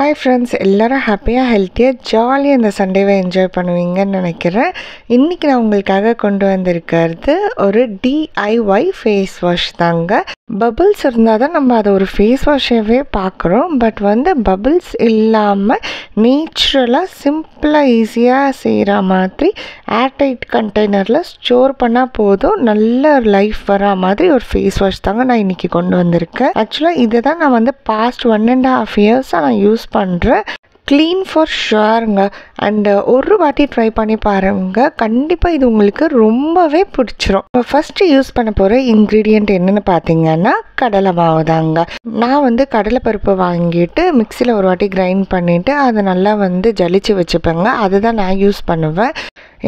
Hi friends, எல்லோரும் ஹாப்பியாக ஹெல்த்தியாக ஜாலியாக இந்த சண்டேவை என்ஜாய் பண்ணுவீங்கன்னு நினைக்கிறேன். இன்றைக்கி நான் உங்களுக்காக கொண்டு வந்திருக்கிறது ஒரு டிஐஒய் ஃபேஸ் வாஷ் தாங்க. பபிள்ஸ் இருந்தால் தான் நம்ம அதை ஒரு ஃபேஸ் வாஷாகவே பார்க்குறோம். பட் பபிள்ஸ் இல்லாமல் நேச்சுரலாக சிம்பிளாக ஈஸியாக செய்கிற மாதிரி ஏர்டைட் கண்டெய்னரில் ஸ்டோர் பண்ணால் போதும், நல்ல லைஃப் வரா மாதிரி ஒரு ஃபேஸ் வாஷ் தாங்க நான் இன்றைக்கி கொண்டு வந்திருக்கேன். ஆக்சுவலாக இதை தான் நான் பாஸ்ட் 1.5 இயர்ஸாக நான் யூஸ் பண்ணுறேன். Clean for ஷுவருங்க. அண்டு ஒரு வாட்டி ட்ரை பண்ணி பாருங்க, கண்டிப்பாக இது உங்களுக்கு ரொம்பவே பிடிச்சிரும். ஃபஸ்ட்டு யூஸ் பண்ண போகிற இன்க்ரீடியண்ட் என்னென்னு பார்த்தீங்கன்னா கடலை மாவு தாங்க. நான் கடலை பருப்பு வாங்கிட்டு மிக்சியில் ஒரு வாட்டி கிரைண்ட் பண்ணிவிட்டு அதை நல்லா ஜலிச்சு வச்சுப்பேங்க. அதுதான் நான் யூஸ் பண்ணுவேன்.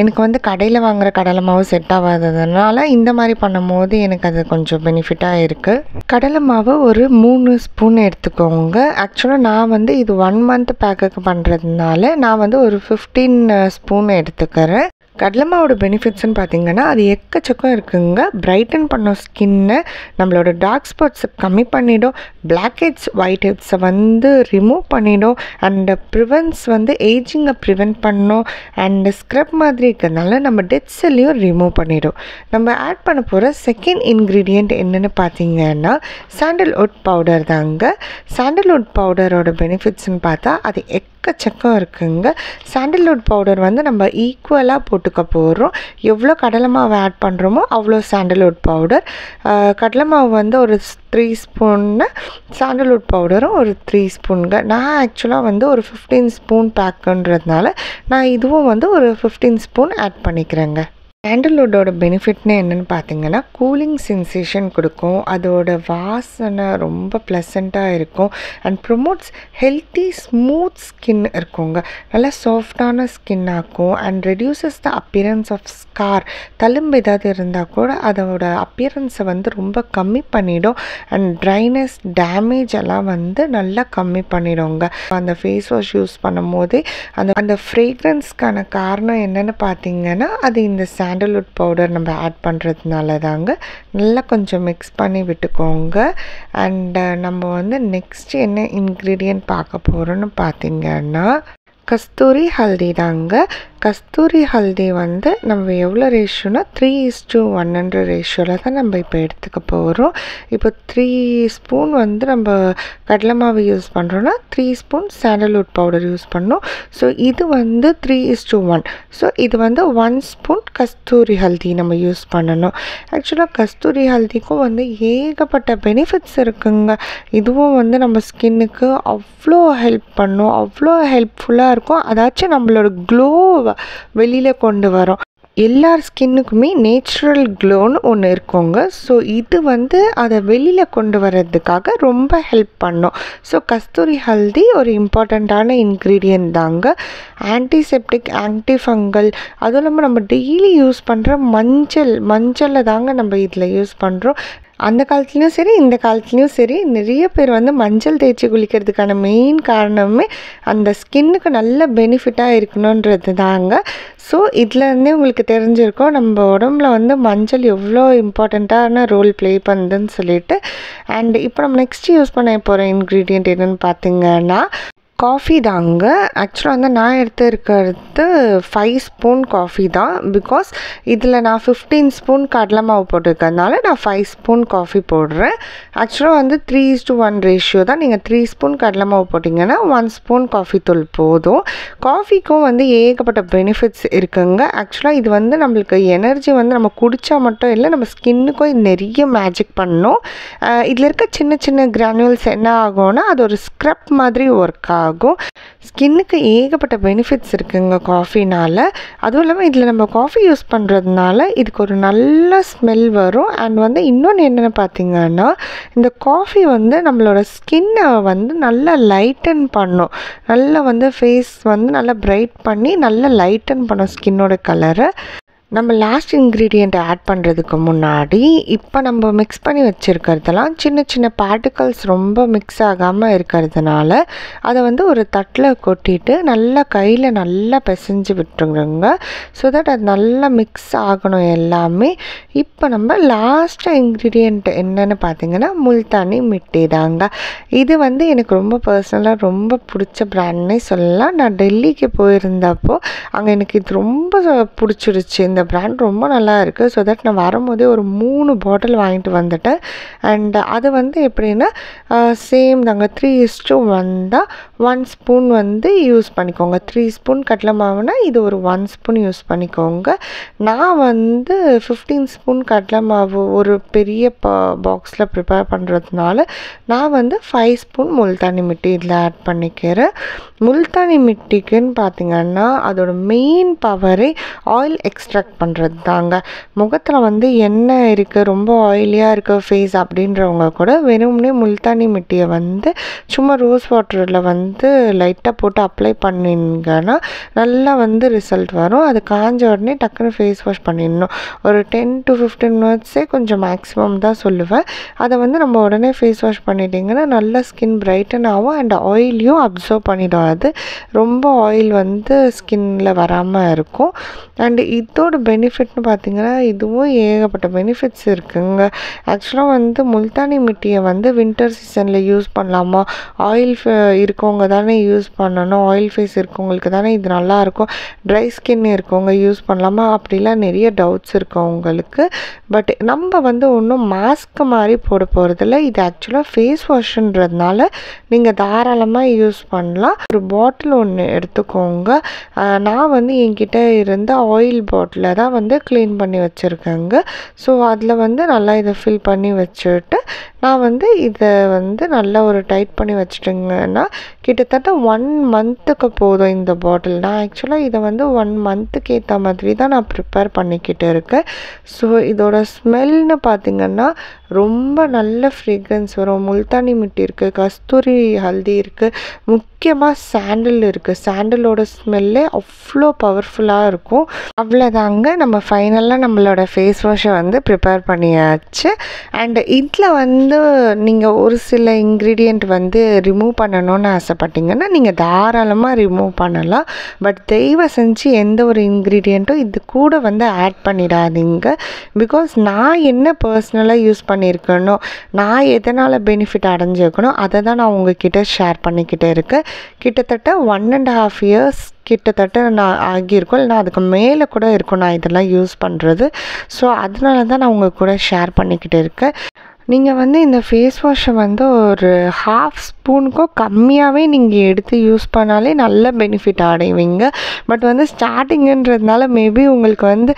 எனக்கு கடையில் வாங்குகிற கடலை மாவு செட் ஆகாததுனால இந்த மாதிரி பண்ணும் போது எனக்கு அது கொஞ்சம் பெனிஃபிட்டாக இருக்குது. கடலை மாவு ஒரு 3 ஸ்பூன் எடுத்துக்கோங்க. ஆக்சுவலாக நான் இது 1 மந்த் பேக்குக்கு பண்ணுறதுனால நான் ஒரு 15 ஸ்பூன் எடுத்துக்கிறேன். கடலை மாவோட பெனிஃபிட்ஸ்ன்னு பார்த்தீங்கன்னா அது எக்கச்சக்கம் இருக்குங்க. பிரைட்டன் பண்ணும் ஸ்கின்னை, நம்மளோட டார்க் ஸ்பாட்ஸை கம்மி பண்ணிடும், பிளாக் ஹெட்ஸ் ஒயிட் ஹெட்ஸை ரிமூவ் பண்ணிடும், அண்டு ப்ரிவென்ட்ஸ் ஏஜிங்கை ப்ரிவென்ட் பண்ணும், அண்டு ஸ்க்ரப் மாதிரி இருக்கிறதுனால நம்ம டெட் செல்லையும் ரிமூவ் பண்ணிடும். நம்ம ஆட் பண்ண போகிற செகண்ட் இன்க்ரீடியண்ட் என்னென்னு பார்த்தீங்கன்னா சாண்டல்வுட் பவுடர் தாங்க. சாண்டல்வுட் பவுடரோட பெனிஃபிட்ஸ்ன்னு பார்த்தா அது எக்கச்சக்கம் இருக்குங்க. சாண்டல்வுட் பவுடர் நம்ம ஈக்குவலாக போட்டுக்க போகிறோம். எவ்வளோ கடலை மாவு ஆட் பண்ணுறோமோ அவ்வளோ சாண்டல்வுட் பவுடர். கடலை மாவு ஒரு 3 ஸ்பூன்னு, சாண்டல்வுட் பவுடரும் ஒரு 3 ஸ்பூனுங்க. நான் ஆக்சுவலாக ஒரு 15 ஸ்பூன் பேக்குன்றதுனால நான் இதுவும் ஒரு 15 ஸ்பூன் ஆட் பண்ணிக்கிறேங்க. சாண்டல்வுட்டோட பெனிஃபிட்னு என்னென்னு பார்த்தீங்கன்னா கூலிங் சென்சேஷன் கொடுக்கும், அதோட வாசனை ரொம்ப ப்ளசண்ட்டாக இருக்கும், and promotes healthy smooth skin இருக்குங்க. நல்லா சாஃப்டான ஸ்கின் ஆக்கும், and reduces the appearance of scar. தழும்பு ஏதாவது இருந்தால் கூட அதோட அப்பியரன்ஸை ரொம்ப கம்மி பண்ணிடும், அண்ட் ட்ரைனஸ் டேமேஜ் எல்லாம் நல்லா கம்மி பண்ணிடுங்க. அந்த ஃபேஸ் வாஷ் யூஸ் பண்ணும் போதே அந்த ஃப்ரேக்ரன்ஸ்க்கான காரணம் என்னென்னு பார்த்தீங்கன்னா அது இந்த சாண்டல்வுட் பவுடர் நம்ம ஆட் பண்ணுறதுனால தாங்க. நல்லா கொஞ்சம் மிக்ஸ் பண்ணி விட்டுக்கோங்க. அண்டு நம்ம நெக்ஸ்ட் என்ன இன்க்ரீடியன்ட் பார்க்க போகிறோன்னு பார்த்தீங்கன்னா கஸ்தூரி ஹல்தி தாங்க. கஸ்தூரி ஹல்தி நம்ம எவ்வளோ ரேஷியோனா 3:1 ரேஷியோவில் தான் நம்ம இப்போ எடுத்துக்க போகிறோம். இப்போ 3 ஸ்பூன் நம்ம கடலை மாவு யூஸ் பண்ணுறோன்னா 3 ஸ்பூன் சாண்டல்வுட் பவுடர் யூஸ் பண்ணோம். ஸோ இது 3:1. ஸோ இது 1 ஸ்பூன் கஸ்தூரி ஹல்தி நம்ம யூஸ் பண்ணணும். ஆக்சுவலாக கஸ்தூரி ஹல்திக்கும் ஏகப்பட்ட பெனிஃபிட்ஸ் இருக்குங்க. இதுவும் நம்ம ஸ்கின்னுக்கு அவ்வளோ ஹெல்ப் பண்ணும், அவ்வளோ ஹெல்ப்ஃபுல்லாக இருக்கும். அதாச்சும் நம்மளோட க்ளோவை வெளியில் கொண்டு வரும். எல்லார் ஸ்கின்னுக்குமே நேச்சுரல் க்ளோன்னு ஒன்று இருக்குங்க. ஸோ இது அதை வெளியில் கொண்டு வர்றதுக்காக ரொம்ப ஹெல்ப் பண்ணும். ஸோ கஸ்தூரி ஹல்தி ஒரு இம்பார்ட்டண்ட்டான இன்க்ரீடியன்ட் தாங்க. ஆன்டிசெப்டிக், ஆன்டிஃபங்கல், அதுவும் இல்லாமல் நம்ம டெய்லி யூஸ் பண்ணுற மஞ்சளை தாங்க நம்ம இதில் யூஸ் பண்ணுறோம். அந்த காலத்துலேயும் சரி இந்த காலத்துலேயும் சரி நிறைய பேர் மஞ்சள் தேய்ச்சி குளிக்கிறதுக்கான மெயின் காரணமே அந்த ஸ்கின்னுக்கு நல்ல பெனிஃபிட்டாக இருக்கணுன்றது தாங்க. ஸோ இதுலேருந்தே உங்களுக்கு தெரிஞ்சிருக்கும் நம்ம உடம்புல மஞ்சள் எவ்வளோ இம்பார்ட்டண்ட்டான ரோல் ப்ளே பண்ணுதுன்னு சொல்லிட்டு. அண்ட் இப்போ நம்ம நெக்ஸ்ட் யூஸ் பண்ண போகிற இன்க்ரீடியண்ட் என்னென்னு பார்த்தீங்கன்னா காஃபி தாங்க. ஆக்சுவலாக நான் எடுத்துருக்கிறது 5 ஸ்பூன் காஃபி தான். பிகாஸ் இதில் நான் 15 ஸ்பூன் கடலை மாவு போட்டிருக்கிறதுனால நான் 5 ஸ்பூன் காஃபி போடுறேன். ஆக்சுவலாக 3:1 ரேஷியோ தான். நீங்கள் 3 ஸ்பூன் கடலை மாவு போட்டிங்கன்னா 1 ஸ்பூன் காஃபி தூள் போதும். காஃபிக்கும் ஏகப்பட்ட பெனிஃபிட்ஸ் இருக்குங்க. ஆக்சுவலாக இது நம்மளுக்கு எனர்ஜி நம்ம குடித்தா மட்டும் இல்லை, நம்ம ஸ்கின்னுக்கும் இது நிறைய மேஜிக் பண்ணும். இதில் இருக்க சின்ன சின்ன கிரானுவல்ஸ் என்ன ஆகும்னா அது ஒரு ஸ்க்ரப் மாதிரி ஒர்க் ஆகும். ஸ்கின்னுக்கு ஏகப்பட்ட பெனிஃபிட்ஸ் இருக்குங்க காஃபினால். அதுவும் இல்லாமல் இதில் நம்ம காஃபி யூஸ் பண்ணுறதுனால இதுக்கு ஒரு நல்ல ஸ்மெல் வரும். அண்ட் இன்னொன்று என்னென்னு பார்த்தீங்கன்னா இந்த காஃபி நம்மளோட ஸ்கின்னை நல்லா லைட்டன் பண்ணும். நல்லா ஃபேஸ் நல்லா பிரைட் பண்ணி நல்லா லைட்டன் பண்ணும் ஸ்கின்னோட கலரை. நம்ம லாஸ்ட் இன்க்ரீடியண்ட் ஆட் பண்ணுறதுக்கு முன்னாடி இப்போ நம்ம மிக்ஸ் பண்ணி வச்சுருக்கிறதெல்லாம் சின்ன சின்ன பார்ட்டிகல்ஸ் ரொம்ப மிக்ஸ் ஆகாமல் இருக்கிறதுனால அதை வந்து ஒரு தட்டில் கொட்டிட்டு நல்லா கையில் நல்லா பிசைஞ்சு விட்டுருங்க. ஸோ தட் அது நல்லா மிக்ஸ் ஆகணும் எல்லாமே. இப்போ நம்ம லாஸ்ட்டு இன்க்ரீடியண்ட் என்னென்னு பார்த்தீங்கன்னா முல்தானி மிட்டி தாங்க. இது வந்து எனக்கு ரொம்ப பர்சனலாக ரொம்ப பிடிச்ச பிராண்ட்னே சொல்லலாம். நான் டெல்லிக்கு போயிருந்தப்போ அங்கே எனக்கு இது ரொம்ப பிடிச்சிருச்சு. இந்த பிராண்ட் ரொம்ப நல்லா இருக்குது. ஸோ தட் நான் வரும்போதே ஒரு 3 பாட்டில் வாங்கிட்டு வந்துட்டேன். அண்ட் அது வந்து எப்படின்னா சேம் தாங்க 3:1 தான். 1 ஸ்பூன் வந்து யூஸ் பண்ணிக்கோங்க. 3 ஸ்பூன் கடலை மாவுனா இது ஒரு 1 ஸ்பூன் யூஸ் பண்ணிக்கோங்க. நான் வந்து 15 ஸ்பூன் கடலை மாவு ஒரு பெரிய பாக்ஸில் ப்ரிப்பேர் பண்ணுறதுனால நான் வந்து 5 ஸ்பூன் முல்தானி மிட்டி இதில் ஆட் பண்ணிக்கிறேன். முல்தானி மிட்டிக்குன்னு பார்த்தீங்கன்னா அதோட மெயின் பவரே ஆயில் எக்ஸ்ட்ராக்ட் பண்ணுறது தாங்க. முகத்தில் வந்து எண்ணெய் இருக்குது, ரொம்ப ஆயிலியாக இருக்குது ஃபேஸ் அப்படின்றவங்க கூட வெறும்னே முல்தானி மிட்டியை வந்து சும்மா ரோஸ் வாட்டரில் வந்து லைட்டாக போட்டு அப்ளை பண்ணிங்கன்னா நல்லா வந்து ரிசல்ட் வரும். அது காஞ்ச உடனே டக்குன்னு ஃபேஸ் வாஷ் பண்ணிடணும். ஒரு 10 to 15 மினிட்ஸே கொஞ்சம் மேக்ஸிமம் தான் சொல்லுவேன். அதை வந்து நம்ம உடனே ஃபேஸ் வாஷ் பண்ணிட்டிங்கன்னா நல்லா ஸ்கின் பிரைட்டன் ஆகும் அண்ட் ஆயிலையும் அப்சர்வ் பண்ணிடும். அது ரொம்ப ஆயில் வந்து ஸ்கின்னில் வராமல் இருக்கும். அண்டு இதோட பெனிஃபிட்னு பார்த்திங்கன்னா இதுவும் ஏகப்பட்ட பெனிஃபிட்ஸ் இருக்குங்க. ஆக்சுவலாக வந்து முல்தானி மிட்டியை வந்து வின்டர் சீசனில் யூஸ் பண்ணலாமா, ஆயில் இருக்கவங்க தானே யூஸ் பண்ணணும், ஆயில் ஃபேஸ் இருக்கவங்களுக்கு தானே இது நல்லாயிருக்கும், ட்ரை ஸ்கின் இருக்கவங்க யூஸ் பண்ணலாமா அப்படிலாம் நிறைய டவுட்ஸ் இருக்கும் உங்களுக்கு. பட் நம்ம வந்து ஒன்றும் மாஸ்க் மாதிரி போட போகிறதில்ல. இது ஆக்சுவலாக ஃபேஸ் வாஷ்ன்றதுனால நீங்கள் தாராளமாக யூஸ் பண்ணலாம். ஒரு பாட்டில் ஒன்று எடுத்துக்கோங்க. நான் வந்து என்கிட்ட இருந்த ஆயில் பாட்டிலை தான் வந்து க்ளீன் பண்ணி வச்சுருக்கேங்க. ஸோ அதில் வந்து நல்லா இதை ஃபில் பண்ணி வச்சுட்டு நான் வந்து இதை வந்து நல்லா ஒரு டைட் பண்ணி வச்சுட்டிங்கன்னா கிட்டத்தட்ட 1 மந்த்துக்கு போதும் இந்த பாட்டில். நான் ஆக்சுவலாக இதை வந்து 1 மந்த்துக்கு ஏற்ற மாதிரி தான் நான் ப்ரிப்பேர் பண்ணிக்கிட்டு இருக்கேன். ஸோ இதோட ஸ்மெல்னு பார்த்திங்கன்னா ரொம்ப நல்ல ஃப்ரேக்ரன்ஸ் வரும். முல்தானி மிட்டி இருக்குது, கஸ்தூரி ஹல்தி இருக்குது, முக்கியமாக சாண்டில் இருக்குது. சாண்டிலோட ஸ்மெல்லே அவ்வளோ பவர்ஃபுல்லாக இருக்கும். அவ்வளோதாங்க, நம்ம ஃபைனலாக நம்மளோட ஃபேஸ் வாஷை வந்து ப்ரிப்பேர் பண்ணியாச்சு. அண்ட் இதில் வந்து நீங்கள் ஒரு சில இன்க்ரீடியண்ட் வந்து ரிமூவ் பண்ணணும்னு ஆசைப்பட்டீங்கன்னா நீங்கள் தாராளமாக ரிமூவ் பண்ணலாம். பட் தயவு செஞ்சு எந்த ஒரு இன்க்ரீடியண்ட்டும் இது கூட வந்து ஆட் பண்ணிடாதீங்க. பிகாஸ் நான் என்ன பர்சனலாக யூஸ் பண்ணியிருக்கேனோ, நான் எதனால் பெனிஃபிட் அடைஞ்சிருக்கணும் அதை தான் நான் உங்ககிட்ட ஷேர் பண்ணிக்கிட்டே இருக்கேன். கிட்டத்தட்ட 1.5 இயர்ஸ் கிட்டத்தட்ட நான் ஆகியிருக்கும், இல்லைனா அதுக்கு மேலே கூட இருக்கும் நான் இதெல்லாம் யூஸ் பண்ணுறது. ஸோ அதனால தான் நான் உங்கள் கூட ஷேர் பண்ணிக்கிட்டு இருக்கேன். நீங்கள் வந்து இந்த ஃபேஸ் வாஷை வந்து ஒரு 1/2 ஸ்பூனுக்கும் கம்மியாகவே நீங்கள் எடுத்து யூஸ் பண்ணாலே நல்ல பெனிஃபிட் அடைவீங்க. பட் வந்து ஸ்டார்டிங்குன்றதுனால மேபி உங்களுக்கு வந்து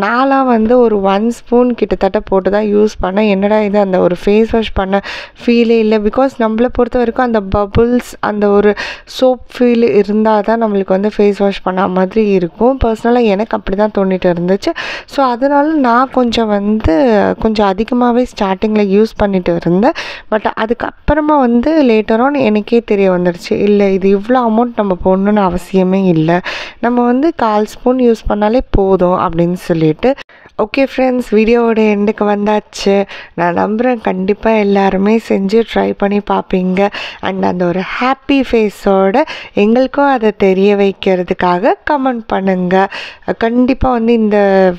நாளாக வந்து ஒரு 1 ஸ்பூன் கிட்டத்தட்ட போட்டு தான் யூஸ் பண்ணேன். என்னடா இது அந்த ஒரு ஃபேஸ் வாஷ் பண்ண ஃபீலே இல்லை. பிகாஸ் நம்மளை பொறுத்த வரைக்கும் அந்த பபுள்ஸ் அந்த ஒரு சோப் ஃபீல் இருந்தால் தான் நம்மளுக்கு வந்து ஃபேஸ் வாஷ் பண்ண மாதிரி இருக்கும். பர்சனலாக எனக்கு அப்படி தான் தோணிட்டு இருந்துச்சு. ஸோ அதனால் நான் கொஞ்சம் அதிகமாகவே ஸ்டார்டிங்கில் யூஸ் பண்ணிட்டு இருந்தேன். பட் அதுக்கப்புறமா வந்து லேட்டர் ஆன் எனக்கே தெரிய வந்துடுச்சு, இல்லை இது இவ்வளோ அமௌண்ட் நம்ம போடணுன்னு அவசியமே இல்லை, நம்ம வந்து 1/4 ஸ்பூன் யூஸ் பண்ணாலே போதும் அப்படின்னு சொல்லிட்டு. ஓகே ஃப்ரெண்ட்ஸ், வீடியோவோட எண்டுக்கு வந்தாச்சு. நான் நம்புகிறேன் கண்டிப்பாக எல்லாருமே செஞ்சு ட்ரை பண்ணி பார்ப்பீங்க. அண்ட் அந்த ஒரு ஹாப்பி ஃபேஸோடு எங்களுக்கும் அதை தெரிய வைக்கிறதுக்காக கமெண்ட் பண்ணுங்கள். கண்டிப்பாக வந்து இந்த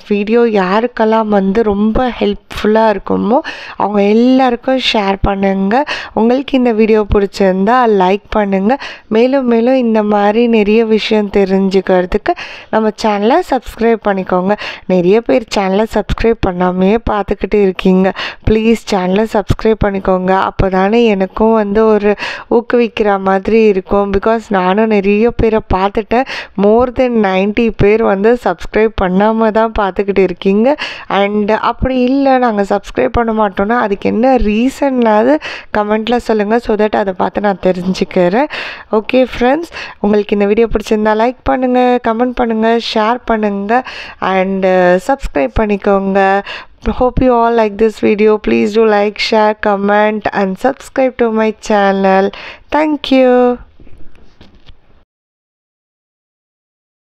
வீடியோ யாருக்கெல்லாம் வந்து ரொம்ப ஹெல்ப்ஃபுல்லாக இருக்குமோ அவங்க எல்லாருக்கும் ஷேர் பண்ணுங்கள். உங்களுக்கு இந்த வீடியோ பிடிச்சிருந்தா லைக் பண்ணுங்கள். மேலும் மேலும் இந்த மாதிரி நிறைய விஷயம் தெரிஞ்சுக்கிறதுக்கு நம்ம சேனலை சப்ஸ்கிரைப் பண்ணிக்கோங்க. நிறைய பேர் சேனலை சப்ஸ்கிரைப் பண்ணாமையே பார்த்துக்கிட்டு இருக்கீங்க. ப்ளீஸ் சேனலை சப்ஸ்கிரைப் பண்ணிக்கோங்க. அப்போ தானே எனக்கும் வந்து ஒரு ஊக்குவிக்கிற மாதிரி இருக்கும். பிகாஸ் நானும் நிறைய பேரை பார்த்துட்டேன். மோர் தென் 90 பேர் வந்து சப்ஸ்கிரைப் பண்ணாமல் தான் பார்த்துக்கிட்டு இருக்கீங்க. அண்ட் அப்படி இல்லை நாங்கள் சப்ஸ்கிரைப் பண்ண மாட்டோம்னா அதுக்கு என்ன ரீசன்னாவது கமெண்ட்டில் சொல்லுங்கள். ஸோ தட் அதை பார்த்து நான் தெரிஞ்சுக்கிறேன். ஓகே ஃப்ரெண்ட்ஸ், உங்களுக்கு இந்த வீடியோ பிடிச்சிருந்தா லைக் பண்ணுங்கள், கமெண்ட் பண்ணுங்கள், ஷேர் பண்ணுங்கள் அண்ட் சப்ஸ்கிரைப் பண்ணிக்கோங்க. Hope you all like this video. Please do like, share, comment and subscribe to my channel. Thank you.